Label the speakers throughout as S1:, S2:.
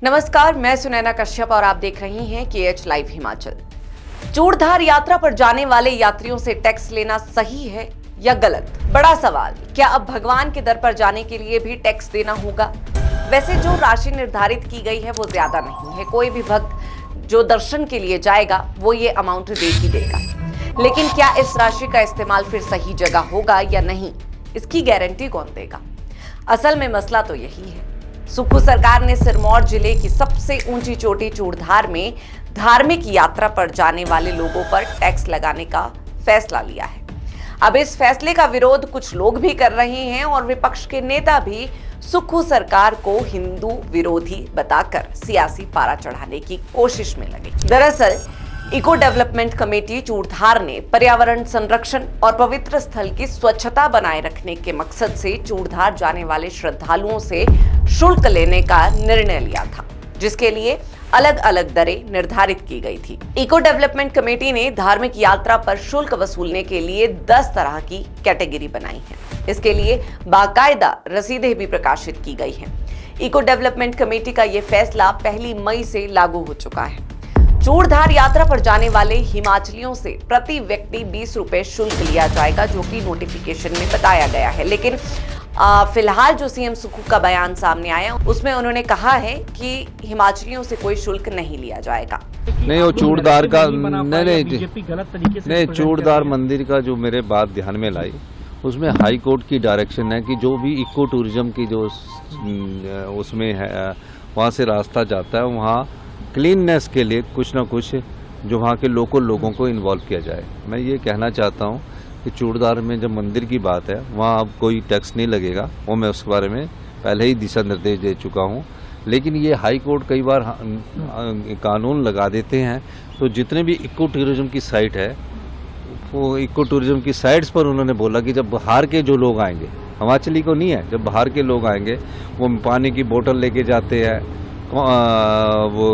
S1: नमस्कार, मैं सुनैना कश्यप और आप देख रही हैं KH लाइव हिमाचल। चूड़धार यात्रा पर जाने वाले यात्रियों से टैक्स लेना सही है या गलत? बड़ा सवाल। क्या अब भगवान के दर पर जाने के लिए भी टैक्स देना होगा? वैसे जो राशि निर्धारित की गई है वो ज्यादा नहीं है। कोई भी भक्त जो दर्शन के लिए जाएगा वो ये अमाउंट दे ही देगा। लेकिन क्या इस राशि का इस्तेमाल फिर सही जगह होगा या नहीं, इसकी गारंटी कौन देगा? असल में मसला तो यही है। सुक्खू सरकार ने सिरमौर जिले की सबसे ऊंची चोटी चूड़धार में धार्मिक यात्रा पर जाने वाले लोगों पर टैक्स लगाने का फैसला लिया है। अब इस फैसले का विरोध कुछ लोग भी कर रहे हैं और विपक्ष के नेता भी सुक्खू सरकार को हिंदू विरोधी बताकर सियासी पारा चढ़ाने की कोशिश में लगे। दरअसल इको डेवलपमेंट कमेटी चूड़धार ने पर्यावरण संरक्षण और पवित्र स्थल की स्वच्छता बनाए रखने के मकसद से चूड़धार जाने वाले श्रद्धालुओं से शुल्क लेने का निर्णय लिया था, जिसके लिए अलग अलग दरें निर्धारित की गई थी। इको डेवलपमेंट कमेटी ने धार्मिक यात्रा पर शुल्क वसूलने के लिए 10 तरह की कैटेगरी बनाई है। इसके लिए बाकायदा रसीदें भी प्रकाशित की गई हैं। इको डेवलपमेंट कमेटी का ये फैसला 1 मई से लागू हो चुका है। चूड़धार यात्रा पर जाने वाले हिमाचलियों से प्रति व्यक्ति 20 रुपए शुल्क लिया जाएगा, जो कि नोटिफिकेशन में बताया गया है। लेकिन फिलहाल जो सीएम सुक्खू का बयान सामने आया उसमें उन्होंने कहा है कि हिमाचलियों से कोई शुल्क नहीं लिया जाएगा।
S2: नहीं, वो चूड़धार का नहीं, चूड़धार मंदिर का जो मेरे बात ध्यान में लाई, उसमें हाई कोर्ट की डायरेक्शन है कि जो भी इको टूरिज्म की जो उसमें है वहाँ से रास्ता जाता है, वहाँ क्लीननेस के लिए कुछ ना कुछ जो वहाँ के लोकल लोगों को इन्वॉल्व किया जाए। मैं ये कहना चाहता हूँ कि चूड़धार में जब मंदिर की बात है वहाँ अब कोई टैक्स नहीं लगेगा, वो मैं उसके बारे में पहले ही दिशा निर्देश दे चुका हूँ। लेकिन ये हाई कोर्ट कई बार कानून लगा देते हैं, तो जितने भी इको टूरिज्म की साइट है वो इको टूरिज्म की साइट्स पर उन्होंने बोला कि जब बाहर के जो लोग आएंगे, हिमाचली को नहीं है, जब बाहर के लोग आएंगे वो पानी की बोतल लेके जाते हैं, वो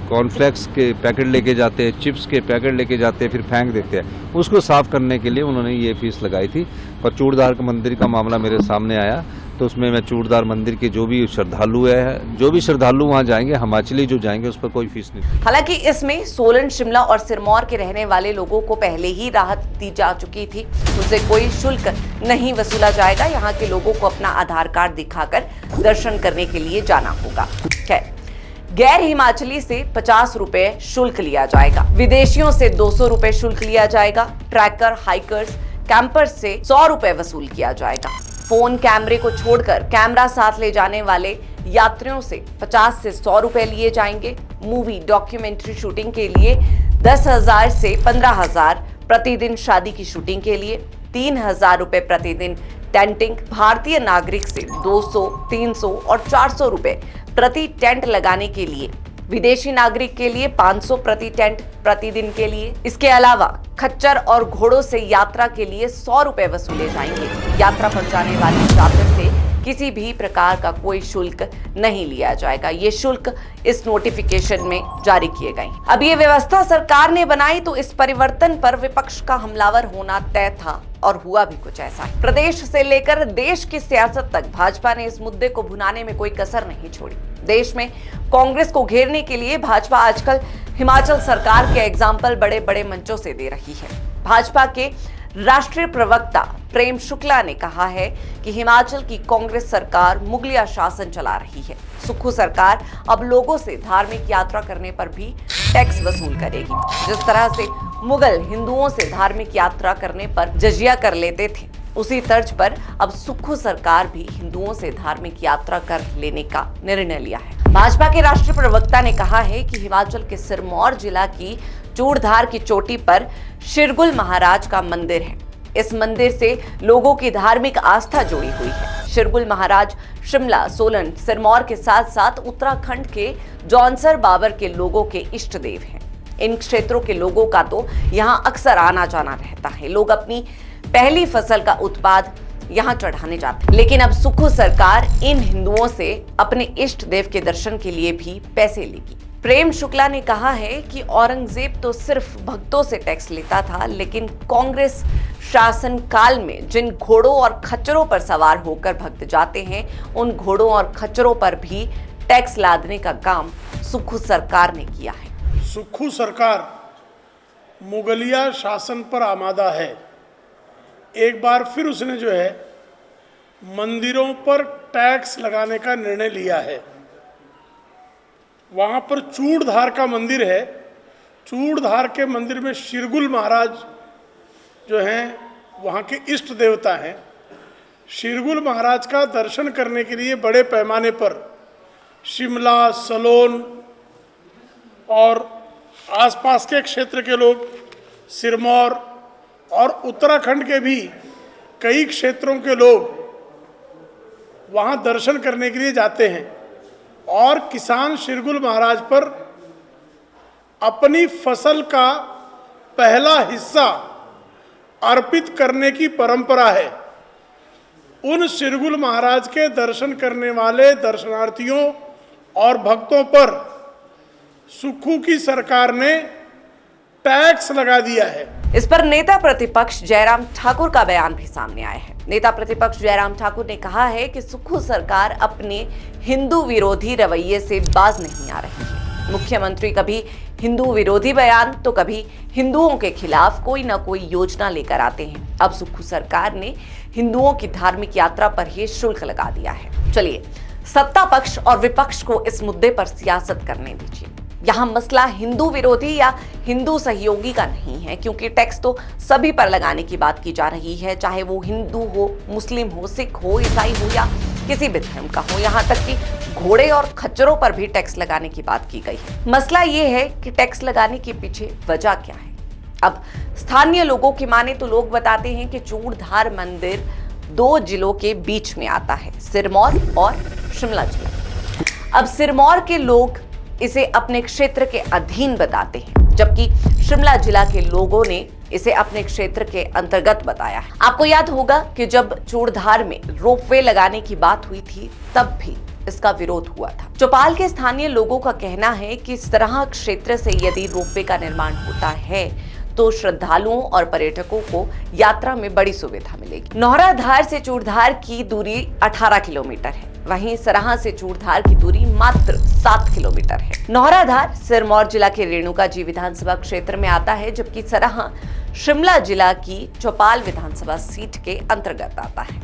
S2: कॉर्नफ्लेक्स के पैकेट लेके जाते हैं, चिप्स के पैकेट लेके जाते हैं, फिर फेंक देते हैं। उसको साफ करने के लिए उन्होंने ये फीस लगाई थी। पर चूड़धार का मंदिर का मामला मेरे सामने आया तो उसमें मैं चूड़धार मंदिर के जो भी श्रद्धालु वहाँ जाएंगे, हिमाचली जो जाएंगे, उस पर कोई फीस नहीं।
S1: हालांकि इसमें सोलन, शिमला और सिरमौर के रहने वाले लोगों को पहले ही राहत दी जा चुकी थी। उनसे कोई शुल्क नहीं वसूला जाएगा। यहाँ के लोगों को अपना आधार कार्ड दिखाकर दर्शन करने के लिए जाना होगा। गैर हिमाचली से 50 रुपए शुल्क लिया जाएगा। विदेशियों से 200 रुपए शुल्क लिया जाएगा। ट्रैकर, हाइकर्स, कैंपर्स से 100 रुपए वसूल किया जाएगा। फोन कैमरे को छोड़कर कैमरा साथ ले जाने वाले यात्रियों से 50 से 100 रुपए लिए जाएंगे। मूवी, डॉक्यूमेंट्री शूटिंग के लिए 10,000 से 15,000 प्रतिदिन। शादी की शूटिंग के लिए 3,000 रुपए प्रतिदिन। टेंटिंग, भारतीय नागरिक से 200, 300 और 400 रुपए प्रति टेंट लगाने के लिए। विदेशी नागरिक के लिए 500 प्रति टेंट प्रतिदिन के लिए। इसके अलावा खच्चर और घोड़ों से यात्रा के लिए 100 रुपए वसूले जाएंगे। यात्रा पर जाने वाले छात्र से किसी भी प्रकार का कोई शुल्क नहीं लिया जाएगा। ये शुल्क इस नोटिफिकेशन में जारी किए गए। अब ये व्यवस्था सरकार ने बनाई तो इस परिवर्तन पर विपक्ष का हमलावर होना तय था और हुआ भी कुछ ऐसा ही। प्रदेश से लेकर देश की सियासत तक भाजपा ने इस मुद्दे को भुनाने में कोई कसर नहीं छोड़ी। देश में कांग्रेस को घेरने के लिए भाजपा आजकल हिमाचल सरकार के एग्जाम्पल बड़े बड़े मंचों से दे रही है। भाजपा के राष्ट्रीय प्रवक्ता प्रेम शुक्ला ने कहा है कि हिमाचल की कांग्रेस सरकार मुगलिया शासन चला रही है। सुक्खू सरकार अब लोगों से धार्मिक यात्रा करने पर भी टैक्स वसूल करेगी। जिस तरह से मुगल हिंदुओं से धार्मिक यात्रा करने पर जजिया कर लेते थे, उसी तर्ज पर अब सुक्खू सरकार भी हिंदुओं से धार्मिक यात्रा कर लेने का निर्णय लिया है। भाजपा के राष्ट्रीय प्रवक्ता ने कहा है कि हिमाचल के सिरमौर जिला की चूड़धार की चोटी पर शिरगुल महाराज का मंदिर है। इस मंदिर से लोगों की धार्मिक आस्था जुड़ी हुई है। शिरगुल महाराज शिमला, सोलन, सिरमौर के साथ साथ उत्तराखंड के जौनसर बाबर के लोगों के इष्ट देव हैं। इन क्षेत्रों के लोगों का तो यहाँ अक्सर आना जाना रहता है। लोग अपनी पहली फसल का उत्पाद यहाँ चढ़ाने जाते हैं। लेकिन अब सुक्खू सरकार इन हिंदुओं से अपने इष्ट देव के दर्शन के लिए भी पैसे लेगी। प्रेम शुक्ला ने कहा है कि औरंगजेब तो सिर्फ भक्तों से टैक्स लेता था, लेकिन कांग्रेस शासन काल में जिन घोड़ों और खच्चरों पर सवार होकर भक्त जाते हैं, उन घोड़ों और खच्चरों पर भी टैक्स लादने का काम सुक्खू सरकार ने किया है।
S3: सुक्खू सरकार मुगलिया शासन पर आमादा है। एक बार फिर उसने जो है मंदिरों पर टैक्स लगाने का निर्णय लिया है। वहाँ पर चूड़धार का मंदिर है। चूड़धार के मंदिर में शिरगुल महाराज जो हैं वहाँ के इष्ट देवता हैं। शिरगुल महाराज का दर्शन करने के लिए बड़े पैमाने पर शिमला, सलोन और आसपास के क्षेत्र के लोग, सिरमौर और उत्तराखंड के भी कई क्षेत्रों के लोग वहाँ दर्शन करने के लिए जाते हैं। और किसान शिरगुल महाराज पर अपनी फसल का पहला हिस्सा अर्पित करने की परंपरा है। उन शिरगुल महाराज के दर्शन करने वाले दर्शनार्थियों और भक्तों पर सुक्खू की सरकार ने टैक्स लगा दिया है।
S1: इस पर नेता प्रतिपक्ष जयराम ठाकुर का बयान भी सामने आया है। नेता प्रतिपक्ष जयराम ठाकुर ने कहा है कि सुक्खू सरकार अपने हिंदू विरोधी रवैये से बाज नहीं आ रही है। मुख्यमंत्री कभी हिंदू विरोधी बयान तो कभी हिंदुओं के खिलाफ कोई ना कोई योजना लेकर आते हैं। अब सुक्खू सरकार ने हिंदुओं की धार्मिक यात्रा पर ही शुल्क लगा दिया है। चलिए, सत्ता पक्ष और विपक्ष को इस मुद्दे पर सियासत करने दीजिए। यहाँ मसला हिंदू विरोधी या हिंदू सहयोगी का नहीं है, क्योंकि टैक्स तो सभी पर लगाने की बात की जा रही है, चाहे वो हिंदू हो, मुस्लिम हो, सिख हो, ईसाई हो या किसी भी धर्म का हो। यहाँ तक कि घोड़े और खच्चरों पर भी टैक्स लगाने की बात की गई है। मसला ये है कि टैक्स लगाने के पीछे वजह क्या है। अब स्थानीय लोगों की माने तो लोग बताते हैं कि चूड़धार मंदिर 2 जिलों के बीच में आता है, सिरमौर और शिमला जिला। अब सिरमौर के लोग इसे अपने क्षेत्र के अधीन बताते हैं, जबकि शिमला जिला के लोगों ने इसे अपने क्षेत्र के अंतर्गत बताया है। आपको याद होगा कि जब चूड़धार में रोपवे लगाने की बात हुई थी, तब भी इसका विरोध हुआ था। चौपाल के स्थानीय लोगों का कहना है कि सराहा क्षेत्र से यदि रोपवे का निर्माण होता है तो श्रद्धालुओं और पर्यटकों को यात्रा में बड़ी सुविधा मिलेगी। नौराधार से चूड़धार की दूरी 18 किलोमीटर है, वहीं सराहा से चूड़धार की दूरी मात्र 7 किलोमीटर है। नौराधार सिरमौर जिला के रेणुका जी विधानसभा क्षेत्र में आता है, जबकि सराहा शिमला जिला की चौपाल विधानसभा सीट के अंतर्गत आता है।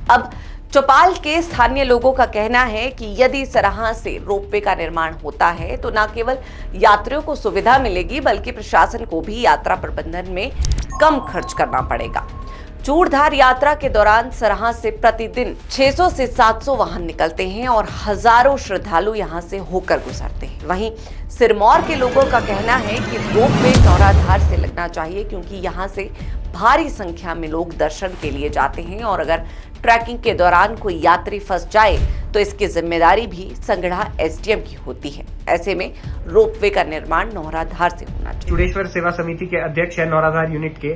S1: अब चौपाल के स्थानीय लोगों का कहना है कि यदि सराहा से रोपवे का निर्माण होता है तो न केवल यात्रियों को सुविधा मिलेगी, बल्कि प्रशासन को भी यात्रा प्रबंधन में कम खर्च करना पड़ेगा। चूड़धार यात्रा के दौरान सराहा से प्रतिदिन 600 से 700 वाहन निकलते हैं और हजारों श्रद्धालु यहां से होकर गुजरते हैं। वहीं सिरमौर के लोगों का कहना है कि रोपवे नौराधार से लगना चाहिए, क्योंकि यहां से भारी संख्या में लोग दर्शन के लिए जाते हैं और अगर ट्रैकिंग के दौरान कोई यात्री फंस जाए तो इसकी जिम्मेदारी भी संगड़ा एसडीएम की होती है। ऐसे में रोपवे का निर्माण नौराधार से होना चाहिए।
S4: चूड़ेश्वर सेवा समिति के अध्यक्ष है नौराधार यूनिट के,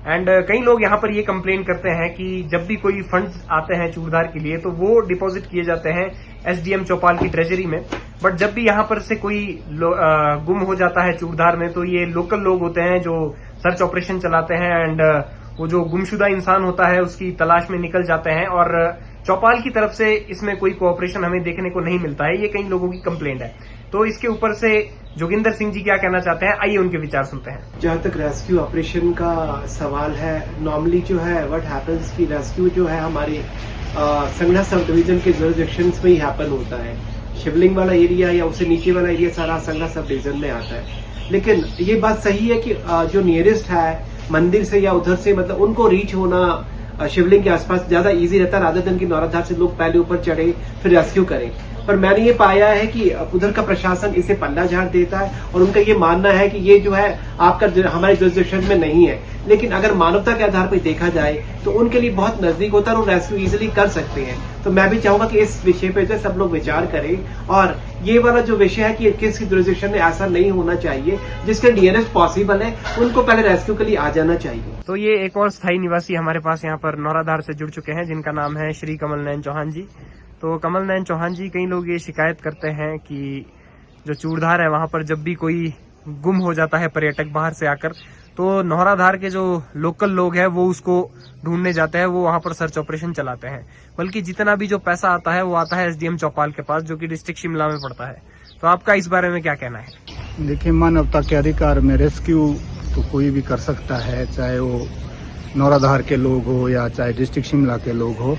S4: एंड कई लोग यहाँ पर ये कंप्लेन करते हैं कि जब भी कोई फंड्स आते हैं चूड़धार के लिए तो वो डिपॉजिट किए जाते हैं एसडीएम चौपाल की ट्रेजरी में, बट जब भी यहाँ पर से कोई गुम हो जाता है चूड़धार में तो ये लोकल लोग होते हैं जो सर्च ऑपरेशन चलाते हैं एंड वो जो गुमशुदा इंसान होता है उसकी तलाश में निकल जाते हैं और चौपाल की तरफ से इसमें कोई कोऑपरेशन हमें देखने को नहीं मिलता है। ये कई लोगों की कंप्लेंट है। तो इसके ऊपर से जोगिंदर सिंह जी क्या कहना चाहते हैं, आइए उनके विचार सुनते हैं।
S5: जहाँ तक रेस्क्यू ऑपरेशन का सवाल है, नॉर्मली जो है व्हाट हैपेंस की रेस्क्यू जो है हमारे संगड़ा सब डिवीजन के जुरिसडिक्शंस में ही हैपन होता है। शिवलिंग वाला एरिया या उससे नीचे वाला एरिया सारा संगड़ा सब डिवीजन में आता है। लेकिन ये बात सही है कि जो नियरेस्ट है मंदिर से या उधर से, मतलब उनको रीच होना शिवलिंग के आसपास ज्यादा इजी रहता है, रादर देन कि नौराधार से लोग पहले ऊपर चढ़े फिर रेस्क्यू करें। पर मैंने ये पाया है कि उधर का प्रशासन इसे पल्ला झाड़ देता है और उनका ये मानना है कि ये जो है आपका हमारे जुरिसडिक्शन में नहीं है। लेकिन अगर मानवता के आधार पर देखा जाए तो उनके लिए बहुत नजदीक होता है और रेस्क्यू इजिली कर सकते हैं। तो मैं भी चाहूंगा कि इस विषय पे जो सब लोग विचार करें और ये वाला जो विषय है कि किसी जुरिसडिक्शन में ऐसा नहीं होना चाहिए, जिसके नियरेस्ट पॉसिबल है उनको पहले रेस्क्यू के लिए आ जाना चाहिए।
S4: तो ये एक और स्थायी निवासी हमारे पास यहाँ पर नौराधार से जुड़ चुके हैं, जिनका नाम है श्री कमल नयन चौहान जी। तो कमल नयन चौहान जी, कई लोग ये शिकायत करते हैं कि जो चूड़धार है वहां पर जब भी कोई गुम हो जाता है पर्यटक बाहर से आकर तो नौराधार के जो लोकल लोग हैं वो उसको ढूंढने जाते हैं, वो वहां पर सर्च ऑपरेशन चलाते हैं। बल्कि जितना भी जो पैसा आता है वो आता है एसडीएम चौपाल के पास, जो कि डिस्ट्रिक्ट शिमला में पड़ता है। तो आपका इस बारे में क्या कहना है?
S6: देखिए, मानवता के अधिकार में रेस्क्यू तो कोई भी कर सकता है, चाहे वो नौराधार के लोग हो या चाहे डिस्ट्रिक्ट शिमला के लोग हो।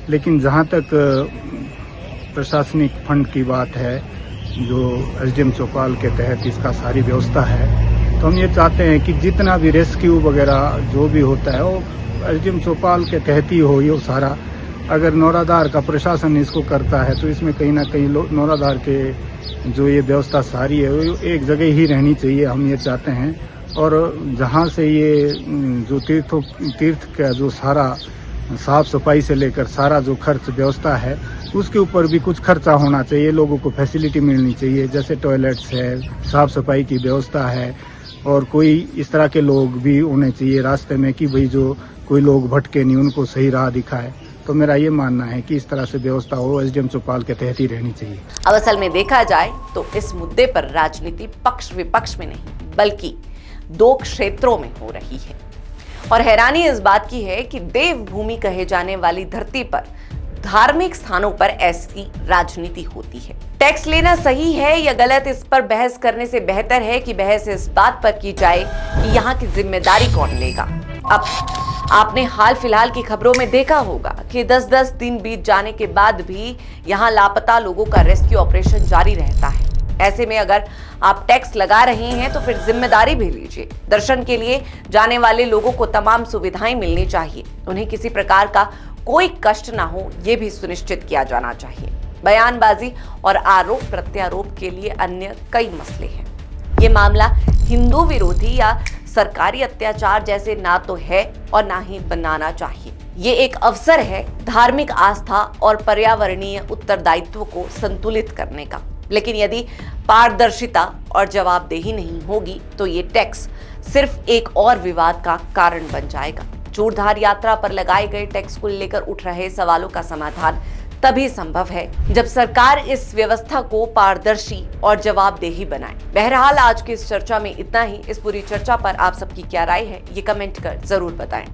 S6: लेकिन जहां तक प्रशासनिक फंड की बात है, जो एसडीएम चौपाल के तहत इसका सारी व्यवस्था है, तो हम ये चाहते हैं कि जितना भी रेस्क्यू वगैरह जो भी होता है वो एसडीएम चौपाल के तहत ही हो। ये सारा अगर नौराधार का प्रशासन इसको करता है तो इसमें कहीं ना कहीं नौराधार के जो ये व्यवस्था सारी है वो एक जगह ही रहनी चाहिए, हम ये चाहते हैं। और जहाँ से ये जो तीर्थ का जो सारा साफ सफाई से लेकर सारा जो खर्च व्यवस्था है उसके ऊपर भी कुछ खर्चा होना चाहिए, लोगों को फैसिलिटी मिलनी चाहिए, जैसे टॉयलेट्स है, साफ सफाई की व्यवस्था है। और कोई इस तरह के लोग भी होने चाहिए रास्ते में कि भाई जो कोई लोग भटके नहीं, उनको सही राह दिखाए। तो मेरा ये मानना है कि इस तरह से व्यवस्था हो एसडीएम चौपाल के तहत ही रहनी चाहिए।
S1: अब असल में देखा जाए तो इस मुद्दे पर राजनीति पक्ष विपक्ष में नहीं बल्कि दो क्षेत्रों में हो रही है। और हैरानी इस बात की है कि देवभूमि कहे जाने वाली धरती पर धार्मिक स्थानों पर ऐसी राजनीति होती है। टैक्स लेना सही है या गलत, इस पर बहस करने से बेहतर है कि बहस इस बात पर की जाए कि यहाँ की जिम्मेदारी कौन लेगा। अब आपने हाल फिलहाल की खबरों में देखा होगा कि 10-10 दिन बीत जाने के बाद भी यहाँ लापता लोगों का रेस्क्यू ऑपरेशन जारी रहता है। ऐसे में अगर आप टैक्स लगा रहे हैं तो फिर जिम्मेदारी भी लीजिए। दर्शन के लिए जाने वाले लोगों को तमाम सुविधाएं मिलनी चाहिए, उन्हें किसी प्रकार का कोई कष्ट ना हो, ये भी सुनिश्चित किया जाना चाहिए। बयानबाजी और आरोप प्रत्यारोप के लिए अन्य कई मसले हैं। ये मामला हिंदू विरोधी या सरकारी अत्याचार जैसे ना तो है और ना ही बनाना चाहिए। ये एक अवसर है धार्मिक आस्था और पर्यावरणीय उत्तरदायित्व को संतुलित करने का। लेकिन यदि पारदर्शिता और जवाबदेही नहीं होगी तो ये टैक्स सिर्फ एक और विवाद का कारण बन जाएगा। चूड़धार यात्रा पर लगाए गए टैक्स को लेकर उठ रहे सवालों का समाधान तभी संभव है जब सरकार इस व्यवस्था को पारदर्शी और जवाबदेही बनाए। बहरहाल आज की इस चर्चा में इतना ही। इस पूरी चर्चा पर आप सबकी क्या राय है, ये कमेंट कर जरूर बताएं।